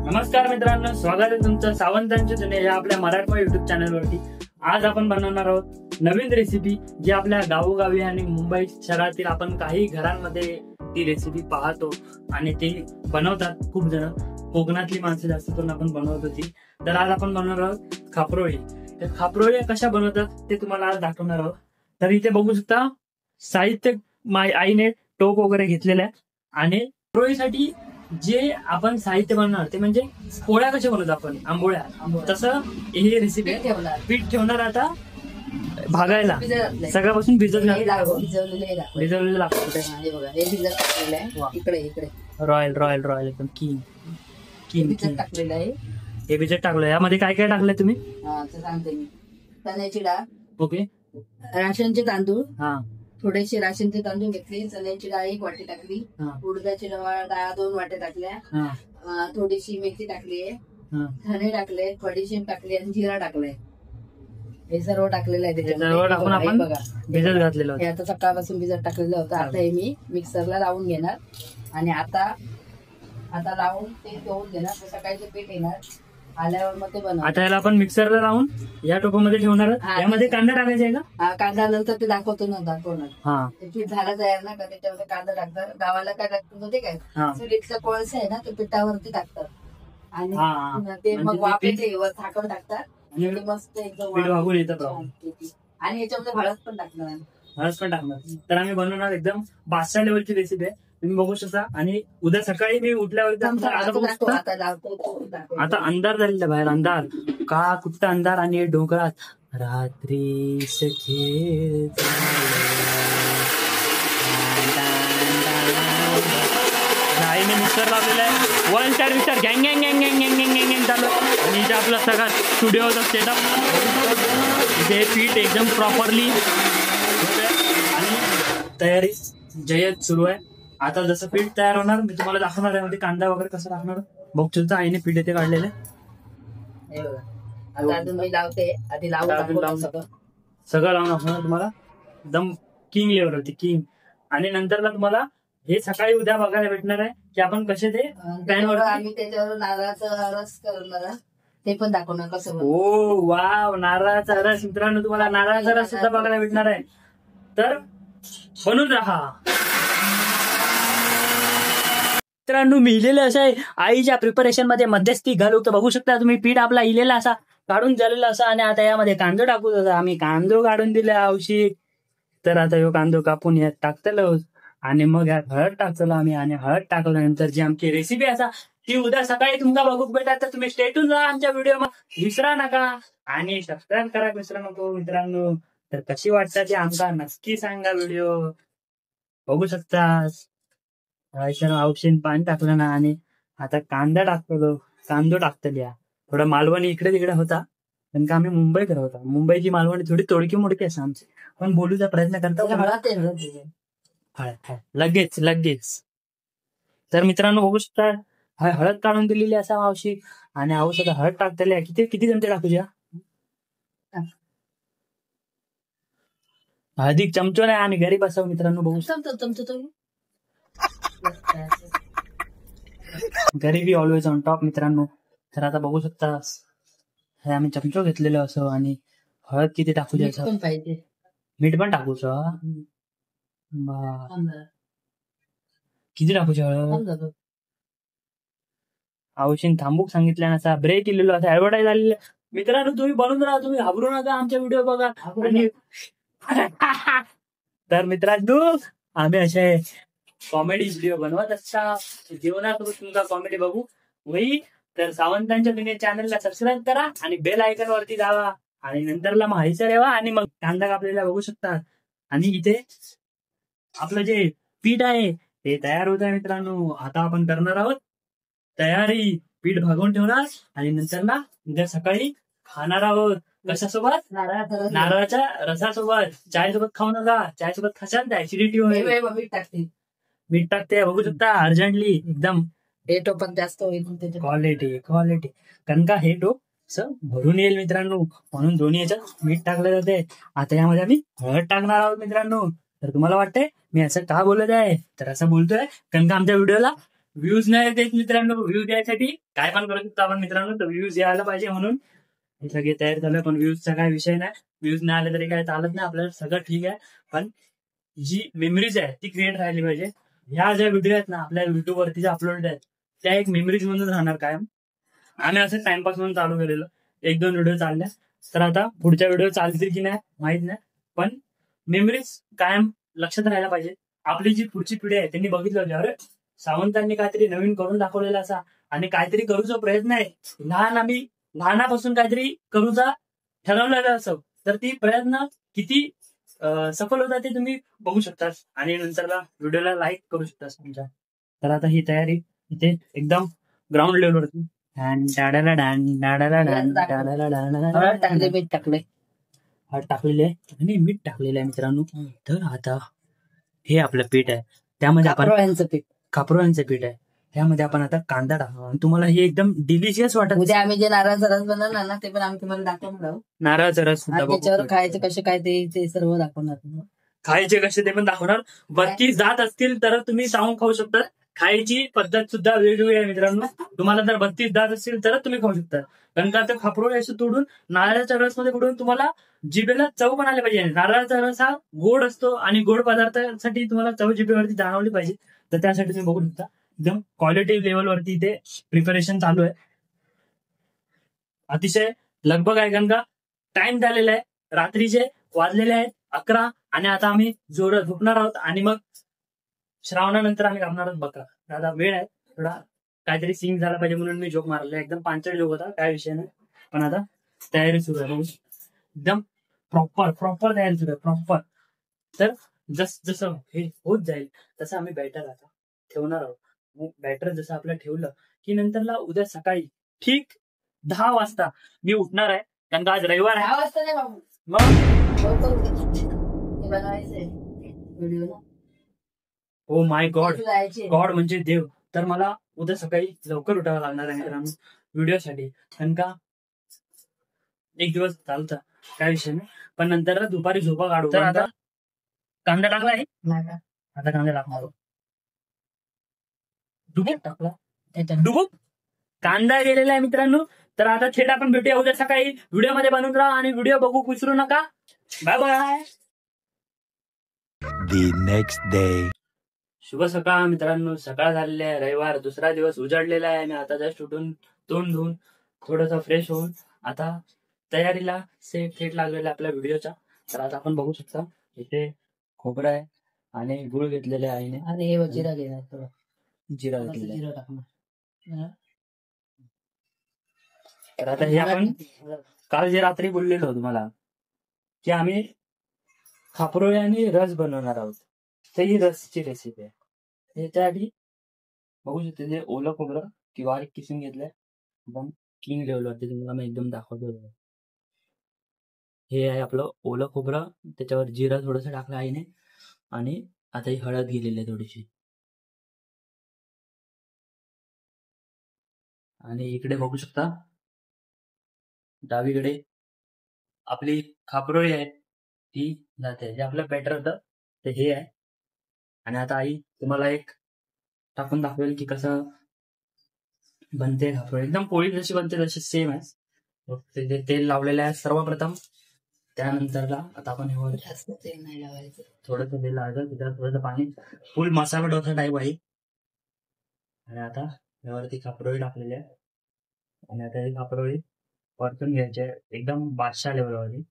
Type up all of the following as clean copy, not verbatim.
नमस्कार मित्रांनो, स्वागत आहे तुमचं सावंतांच्या जुने या आपल्या मराठमोळी युट्यूब चॅनलवरती। आज आपण बनवणार आहोत नवीन रेसिपी, जी आपल्या गावोगावी आणि मुंबई शहरातील आपण काही घरांमध्ये ती रेसिपी पाहतो आणि ती बनवतात खूप जण। कोकणातली माणसं जास्त करून आपण बनवत होती। तर आज आपण बनवणार आहोत खापरोळी। तर खापरोळी कशा बनवतात ते तुम्हाला आज दाखवणार आहोत। तर इथे बघू शकता साहित्य आईने टोप वगैरे घेतलेलं आहे आणि खापरोळीसाठी जे आपण साहित्य बनवणार ते म्हणजे पोळ्या कशा बनवतो आपण आंबोळ्या, तसं ही रेसिपी पीठ ठेवणार आता भागायला सगळ्यापासून भिजवलेलं लागतं। रॉयल रॉयल रॉयल एकदम किंग टाकलेलं आहे। हे भिजत टाकलं। यामध्ये काय काय टाकलंय तुम्ही? सांगते मी। चण्याची डाळ, ओके, राशनचे तांदूळ, हा थोडेसे राशनचे तांदूळ घेतले, चण्याची डाळ 1 वाटी टाकली, उडदाची डाळ 2 वाट्या टाकल्या, थोडीशी मेथी टाकली आहे, धणे टाकले, बडीशेप टाकली आणि जिरा टाकलाय। हे सर्व टाकलेलं आहे त्याच्यामध्ये। आपण बघा भिजत घातलेलं हे आता सकाळपासून भिजत टाकलेलं होतं। आता हे मी मिक्सरला लावून घेणार आणि आता लावून ते धुवून घेणार। सकाळी ते पीठ येणार, आल्यावर मग ते बनवणार। आता याला आपण मिक्सरला लावून या टोपामध्ये ठेवणार। यामध्ये कांदा टाकायचा आहे का? कांदा नंतर ते दाखवणार। हा, ते पीठ झालं तयार ना का त्याच्यामध्ये कांदा टाकतात। गावाला काय टाकतात ते काय चुलीतलं कोळसा आहे ना, ते पिठावरती टाकतात आणि ते मग वाफेचे वर झाकण टाकतात आणि मस्त एकदम वागून येतात। आणि याच्यामध्ये हळद पण टाकणार। तर आम्ही बनवणार एकदम बादशाह लेवलची रेसिपी आहे, तुम्ही बघू शकता। आणि उद्या सकाळी मी उठल्यावर आता अंधार झालेला, बाहेर अंधार का कुठं अंधार आणि डोंगरात रात्री खेळ आईने मिक्सर लावलेला आहे। 1 स्टार मिक्सर गँग गँग गँग गँग गँग गँग गँग चालू। आणि इथे आपला सगळा स्टुडिओचा सेटअप, इथे पीठ एकदम प्रॉपरली आणि तयारी जय्यत सुरू आहे। आता जसं पीठ तयार होणार मी तुम्हाला दाखवणार आहे। मध्ये कांदा वगैरे कसं टाकणार बघू शकता। आईने पीठ इथे काढलेलं सगळं लावून दाखवणार तुम्हाला एकदम किंग लेवल होती किंग। आणि नंतरला तुम्हाला हे सकाळी उद्या बघायला भेटणार आहे की आपण कसे ते पॅनवर आम्ही त्याच्यावर नारळाचा रस करणार, ते पण दाखवणार कसं। ओ वाव, नारळाचा रस मित्रांनो, तुम्हाला नारळाचा रस सुद्धा बघायला भेटणार आहे। तर बनून राहा मित्रांनो। मी इलेलं असं आहे आईच्या प्रिपरेशन मध्ये मध्यस्थी घालू। तर बघू शकता तुम्ही पीठ आपला इलेला असा काढून झालेला असा आणि आता यामध्ये कांदो टाकू तसा। आम्ही कांदो काढून दिले औषध। तर आता यो कांदो कापून यात टाकतलो आणि मग यात हळद टाकतलो आम्ही। आणि हळद टाकल्यानंतर जी आमची रेसिपी असा ती उद्या सकाळी तुमका बघूक भेटत। तर तुम्ही स्टे ट्यून राहा आमच्या व्हिडिओ विसरा नका आणि सबस्क्राईब करा विसरा नको मित्रांनो। तर कशी वाटतं ते आमका नक्की सांगा। व्हिडिओ बघू शकता औषध पाणी टाकलं ना आणि आता कांदा टाकतो, कांदो टाकतल्या। थोडा मालवणी इकडे तिकडे होता पण का आम्ही मुंबईकर होता। मुंबईची मालवणी थोडी तोडकी मोडकी असं आमची, पण बोलूचा प्रयत्न करतो लगेच। तर मित्रांनो बघू शकता हळद काढून दिलेली असा मावशी आणि औषध हळद टाकतल्या। किती चमचे टाकूया? अधिक चमचो नाही, आम्ही घरी बसव मित्रांनो। बघू गरीबी ऑलवेज ऑन टॉप मित्रांनो। तर आता बघू शकता हे आम्ही चमचो घेतलेलं असं आणि हळद किती टाकू द्यायचं पाहिजे, मीठ पण टाकूचं। किती टाकूची हळद? औषध थांबूक सांगितल्या नसा, ब्रेक इलेलो असा ऍडव्हर्टाईज झालेलं मित्रांनो। तुम्ही बनवून राहा, तुम्ही घाबरू नका, आमच्या व्हिडिओ बघा। तर मित्रांनो आम्ही असे कॉमेडी व्हिडिओ बनवत असता, जीवनासोबत तुमचा कॉमेडी बघू होई। तर सावंतांच्या दुनिया चॅनलला सबस्क्राईब करा आणि बेल आयकॉन वरती जावा आणि नंतरला माहिती रेवा। आणि मग कांदा कापलेला बघू शकता आणि इथे आपलं जे पीठ आहे ते तयार होत आहे मित्रांनो। आता आपण करणार आहोत तयारी, पीठ भागवून ठेवणार आणि नंतरला उद्या सकाळी खाणार आहोत। कशासोबत? नारळाच्या रसासोबत। चाय सोबत खाऊ नका, चाय सोबत खाशाल तर ऍसिडिटी होईल। मीठ टाकते बघू शकता अर्जंटली एकदम। हे टोप पण जास्त होईल, क्वालिटी कारण का हे टोप असं भरून येईल मित्रांनो, म्हणून दोन्ही याच्यात मीठ टाकलं जाते। आता यामध्ये आम्ही हळद टाकणार आहोत मित्रांनो। तर तुम्हाला वाटतंय मी असं का बोलत आहे? तर असं बोलतोय कारण का आमच्या व्हिडिओला व्ह्यूज नाही येत मित्रांनो, व्ह्यूज द्यायसाठी काय पण करू शकतो आपण मित्रांनो, तर व्ह्यूज यायला पाहिजे म्हणून हे सगळे तयार झालं. पण व्ह्यूजचा काय विषय नाही, व्ह्यूज नाही आले तरी काय चालत नाही, आपल्याला सगळं ठीक आहे. पण जी मेमरीज आहे ती क्रिएट राहिली पाहिजे. ह्या ज्या व्हिडिओ आहेत ना आपल्या युट्यूब वरती ज्या अपलोड आहेत त्या एक मेमरीज म्हणून राहणार कायम. आम्ही असं टाइमपास म्हणून चालू केलेलं, 1-2 व्हिडिओ चालल्या, तर आता पुढच्या व्हिडिओ चालतील की नाही माहित नाही, पण मेमरीज कायम लक्षात राहायला पाहिजे. आपली जी पुढची पिढी आहे त्यांनी बघितलं होते, अरे सावंतांनी काहीतरी नवीन करून दाखवलेला असा आणि काहीतरी करूचा प्रयत्न आहे, आम्ही लहानापासून काहीतरी करूचा ठरवलेलं असं, तर ती प्रयत्न किती सफल होता ते तुम्ही बघू शकता आणि नंतरला व्हिडिओला लाईक करू शकता तुमच्या. तर आता ही तयारी इथे एकदम ग्राउंड लेवलवरती टाकलेले आहे आणि मीठ टाकलेलं आहे मित्रांनो. तर आता हे आपलं पीठ आहे, त्यामध्ये आपण कापरोळ्यांचं पीठ आहे, त्यामध्ये आपण आता कांदा टाकणार. तुम्हाला हे एकदम डिलिशियस वाटत. उद्या आम्ही जे नारळाचा रस बनवणार ना ते पण आम्ही तुम्हाला दाखवणार आहोत. नारळाचा रस त्याच्यावर खायचे कसे काय ते सर्व दाखवणार. खायचे कसे ते पण दाखवणार. 32 जात असतील तर तुम्ही चावून खाऊ शकता. खायची पद्धत सुद्धा वेगवेगळी आहे मित्रांनो. तुम्हाला जर 32 दात असतील तर तुम्ही खाऊ शकता. कारण का ते खापरोळे असं तोडून नारळाच्या रस मध्ये बुडवून तुम्हाला जिभेला चव पण आली पाहिजे. नारळाचा रस हा गोड असतो आणि गोड पदार्थासाठी तुम्हाला चव जिभेवरती जाणवली पाहिजे. तर त्यासाठी तुम्ही बघू शकता एकदम क्वालिटी लेवलवरती इथे प्रिपरेशन चालू आहे. अतिशय लगभग आहे, कारण का टाइम झालेला आहे, रात्रीचे वाजलेले आहेत 11 आणि आता आम्ही जोर झोपणार आहोत आणि मग श्रावणानंतर आम्ही कापणार आहोत बघा. आता वेळ आहे थोडा, काहीतरी सिंग झाला पाहिजे म्हणून मी झोप मारला. एकदम पांचट झोप होता, काय विषय नाही. पण आता तयारी सुरू आहे, एकदम प्रॉपर तयारी सुरू आहे, प्रॉपर. तर जसं हे होत जाईल तसं आम्ही बॅटर आता ठेवणार आहोत. बॅटर जसं आपलं ठेवलं की नंतरला उद्या सकाळी ठीक 10 वाजता मी उठणार आहे, कारण का आज रविवार आहे. 10 वाजता नाही बाबू, मग बनवायचंय व्हिडिओ. ओ माय गॉड म्हणजे देव. तर मला उद्या सकाळी लवकर उठावं लागणार आहे मित्रांनो व्हिडिओसाठी, कारण का एक दिवस चालतं, काय विषय नाही. पण नंतर दुपारी झोपा काढू. तर आता कांदा टाकला आहे, आता कांदा टाकणार. डुबुक कांदा गेलेला आहे मित्रांनो. तर आता थेट आपण भेटूया उद्या सकाळी. व्हिडिओ मध्ये बनवून राहा आणि व्हिडिओ बघू विसरू नका. Bye bye. The next day. शुभ सकाळ मित्रांनो. सकाळ झालेली आहे, रविवार दुसरा दिवस उजाडलेला आहे. मी आता जस्ट उठून तोंड धुवून थोडंसं फ्रेश होऊन आता तयारीला थेट लागलेला आपल्या व्हिडिओचा. तर आता आपण बघू शकता इथे खोबरं आहे आणि गुळ घेतलेले आहे आणि हे जिरा घेणार, थोडं जिरा जिरा टाकणार. तर आता हे आपण काल जे रात्री बोललेलो तुम्हाला की आम्ही खापरोळे आणि रस बनवणार आहोत, तर ही रसची रेसिपी आहे. त्यासाठी बघू शकते ते ओलं खोबरं किंवा एक किसून घेतलंय आपण किंग लेवलवरती. तुम्हाला मी एकदम दाखवतो. हे आहे आपलं ओलं खोबरं, त्याच्यावर जिरा थोडंसं टाकलं आईने आणि आता ही हळद गेलेली आहे थोडीशी. आणि इकडे बघू शकता डावीकडे आपली खापरोळी आहे ती जाते. जे आपलं बॅटर होतं ते हे आहे. आणि आता आई तुम्हाला एक टाकून दाखवेल की कसं बनते खापरोळी. एकदम पोळी जशी बनते तशी सेम आहे. ते तेल लावलेलं आहे सर्वप्रथम. त्यानंतरला आता आपण हे जास्त तेल नाही लावायचं, थोडंसं तेल लावायचं, त्याच्यात थोडंसं पाणी, फुल मसाला डोसा टाईप आहे. आणि आता यावरती खापरोळी टाकलेली आहे आणि आता ही खापरोळी परतून घ्यायची आहे एकदम बादशाह लेवलवरती.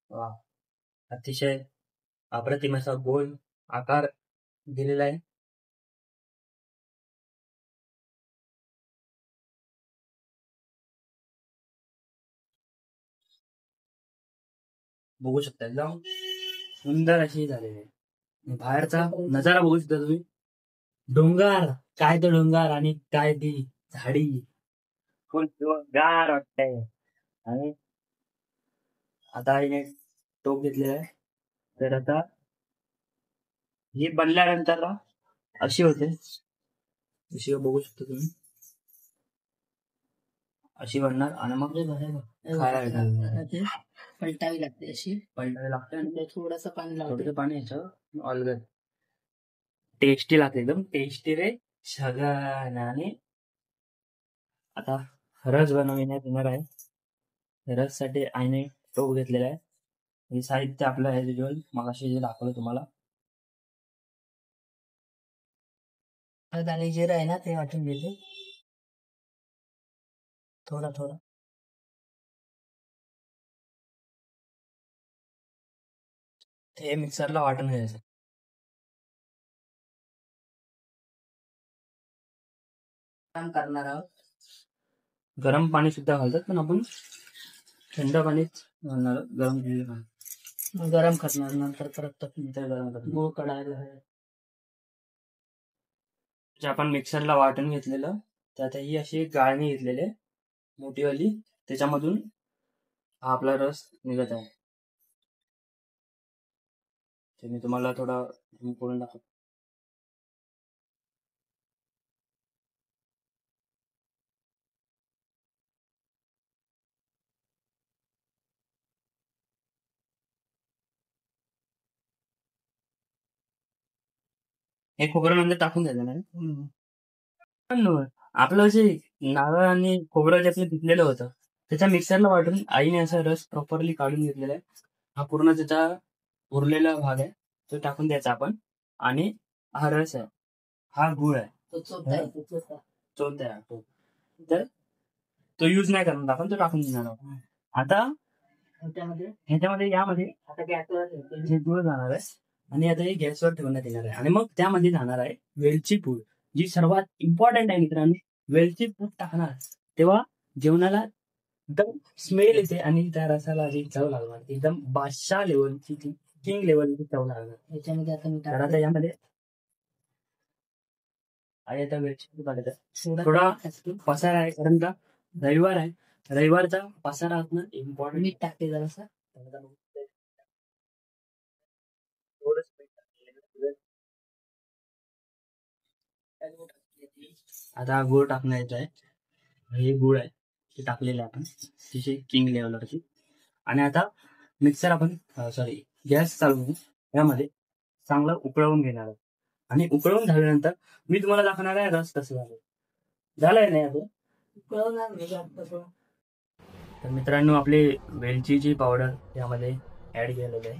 वा, अतिशय अप्रतिम असा गोल आकार दिलेला आहे. बघू शकता एकदम सुंदर अशी झालेली आहे. बाहेरचा नजारा बघू शकता तुम्ही. डोंगर, काय तो डोंगर आणि काय ती झाडी, फुल गार वाटतंय. आणि आता हिने टोप घेतलेला आहे. तर आता ही बनल्यानंतर अशी होते, अशी बघू शकता तुम्ही. अशी बनणार आणि मग खायला येणार. पलटावी लागते अशी, पलटावी लागते आणि थोडस पाणी लावते. थोडंसं पाणी यायचं ऑलगड. टेस्टी लागते, एकदम टेस्टी रे सगळ्याने. आता रस बनवण्यात येणार आहे. रस साठी आईने टोप घेतलेला आहे. हे साहित्य आपलं आहे युजल मगाशी जे दाखवलं तुम्हाला. आणि जिरं आहे ना ते वाटून घेते थोडा थोडा. हे मिक्सरला वाटून घ्यायचं. काम करणार आहोत. गरम पाणी सुद्धा घालतात, पण आपण थंड पाणीच घालणार. गरम पाणी गरम करणार नंतर परत गरम करणार. गूळ कढायला आहे. जे आपण मिक्सरला वाटून घेतलेलं त्यातही अशी गाळणी घेतलेली मोठीवाली, त्याच्यामधून हा आपला रस निघत आहे. ते मी तुम्हाला थोडा करून दाखवतो. हे खोबरं नंतर टाकून द्यायचं नाही. आपलं जे नारळ आणि खोबरं जे आपलं पिकलेलं होतं त्याच्या मिक्सरला वाटून आईने असा रस प्रॉपरली काढून घेतलेला आहे. हा पूर्ण त्याचा उरलेला भाग आहे तो टाकून द्यायचा आपण. आणि हा रस आहे, हा गुळ आहे, चोथ आहे तो, तर तो यूज नाही करणार आपण, तो टाकून देणार आहोत. आता यामध्ये आता गॅसवर गुळ जाणार आहे आणि आता हे गॅसवर ठेवण्यात येणार आहे. आणि मग त्यामध्ये जाणार आहे वेलची पूड, जी सर्वात इम्पॉर्टंट आहे मित्रांनो. वेलची पूड टाकणार तेव्हा जेवणाला एकदम स्मेल येते आणि त्या रसाला जी चव लागणार एकदम बादशाह लेवलची, किंग लेवलची चव लागणार. याच्यामध्ये आता यामध्ये आता वेलची पूड टाकायचं. थोडा पसारा आहे कारण का रविवार आहे, रविवारचा पसारा असणं इम्पॉर्टंट. मीठ टाकते जरासा. आता गुळ टाकण्याचं आहे. हे गुळ आहे ते टाकलेलं आहे आपण तिथे किंग लेवलवरती. आणि आता मिक्सर आपण गॅस चालू करून यामध्ये चांगलं उकळवून घेणार आहे. आणि उकळवून झाल्यानंतर मी तुम्हाला दाखवणार आहे रस कसं झालंय नाही आता उकळवणार. तर मित्रांनो आपली वेलचीची पावडर यामध्ये ऍड केलेली आहे.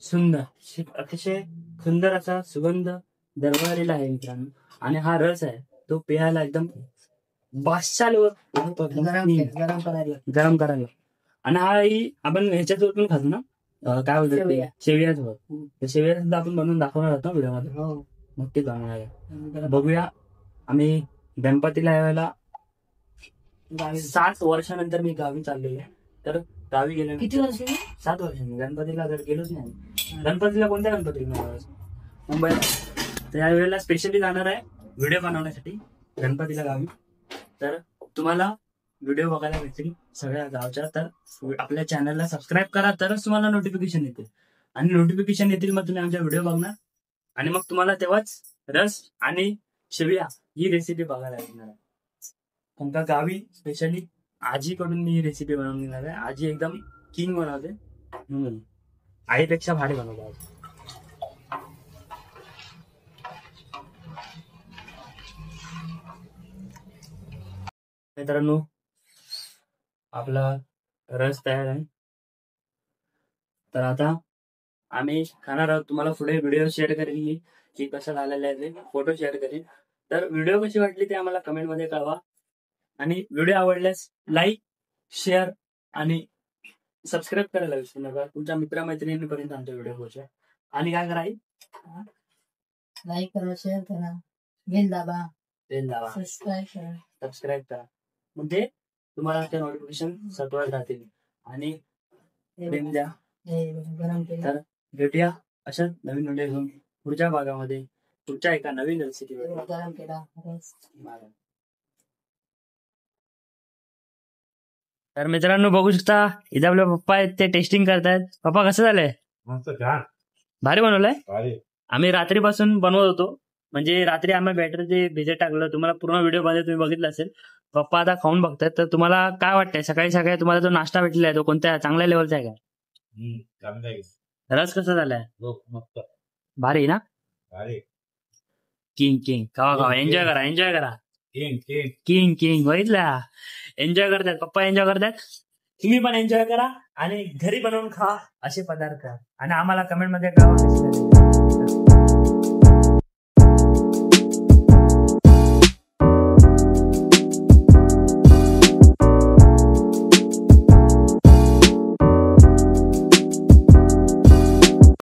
सुंदर अतिशय सुंदर असा सुगंध दरवळलेला आहे मित्रांनो. आणि हा रस आहे तो प्यायला एकदम बादशाह गरम करायला. आणि हा आपण ह्याच्यासोबत पण खातो ना, काय बोलतो शेवया सोबत. शेवया सुद्धा आपण बनवून दाखवणार आहोत ना व्हिडिओमध्ये, मग ते जाणार आहे. बघूया. आम्ही गणपतीला यावेळेला 7 वर्षानंतर मी गावी चाललेलो आहे. तर गावी गेलो. किती वर्ष? 7 वर्ष. गणपतीला जर गेलोच नाही. गणपतीला कोणत्या गणपतीला? मुंबईला. तर या वेळेला स्पेशली जाणार आहे व्हिडिओ बनवण्यासाठी गणपतीला गावी. तर तुम्हाला व्हिडिओ बघायला भेटतील सगळ्या गावच्या. तर आपल्या चॅनलला सबस्क्राईब करा तरच तुम्हाला नोटिफिकेशन येतील. आणि नोटिफिकेशन येतील मग तुम्ही आमच्या व्हिडिओ बघणार आणि मग तुम्हाला तेव्हाच रस आणि शेवया ही रेसिपी बघायला भेटणार आहे. तुमच्या गावी स्पेशली आजीकडून मी ही रेसिपी बनवून घेणार आहे. आजी एकदम किंग बनवते, आईपेक्षा भारी बनवते. मित्रांनो आपला रस तयार आहे. तर आता आम्ही खाणार आहोत. तुम्हाला पुढे व्हिडिओ शेअर करेन मी की कसं झालेलं आहे ते, फोटो शेअर करेन. तर व्हिडिओ कशी वाटली ते आम्हाला कमेंटमध्ये कळवा. आणि व्हिडिओ आवडल्यास लाईक, शेअर आणि सबस्क्राईब करायला विसरू नका. तुमच्या मित्रमैत्रिणींपर्यंत आमचा व्हिडिओ पोहोचवा. आणि काय करा, लाईक करा, शेअर करा, बेल दाबा, सबस्क्राईब करा. म्हणजे तुम्हाला ते नोटिफिकेशन सतत राहतील. आणि द्या. तर भेटूया अशा नवीन व्हिडिओ घेऊन पुढच्या भागामध्ये, पुढच्या एका नवीन रेसिपी. तर मित्रांनो बघू शकता इथे आपले पप्पा आहेत, ते टेस्टिंग करतायत. पप्पा कसं झालंय? भारी बनवलंय. आम्ही रात्रीपासून बनवत होतो म्हणजे रात्री आम्ही बॅटर जे भिजत टाकलं तुम्हाला पूर्ण व्हिडिओ मध्ये तुम्ही बघितलं असेल. पप्पा आता खाऊन बघतायत, तर तुम्हाला काय वाटतंय सकाळी सकाळी तुम्हाला जो नाश्ता भेटलेला आहे तो कोणत्या चांगल्या लेवलचा आहे का? रस कसा झालाय? भारी ना? किंग किंग खावा एन्जॉय करा एन्जॉय करा. किंग किंग बघितला, एन्जॉय करतात पप्पा, एन्जॉय करतात. तुम्ही पण एन्जॉय करा आणि घरी बनवून खा असे पदार्थ आणि आम्हाला कमेंट मध्ये कळवा.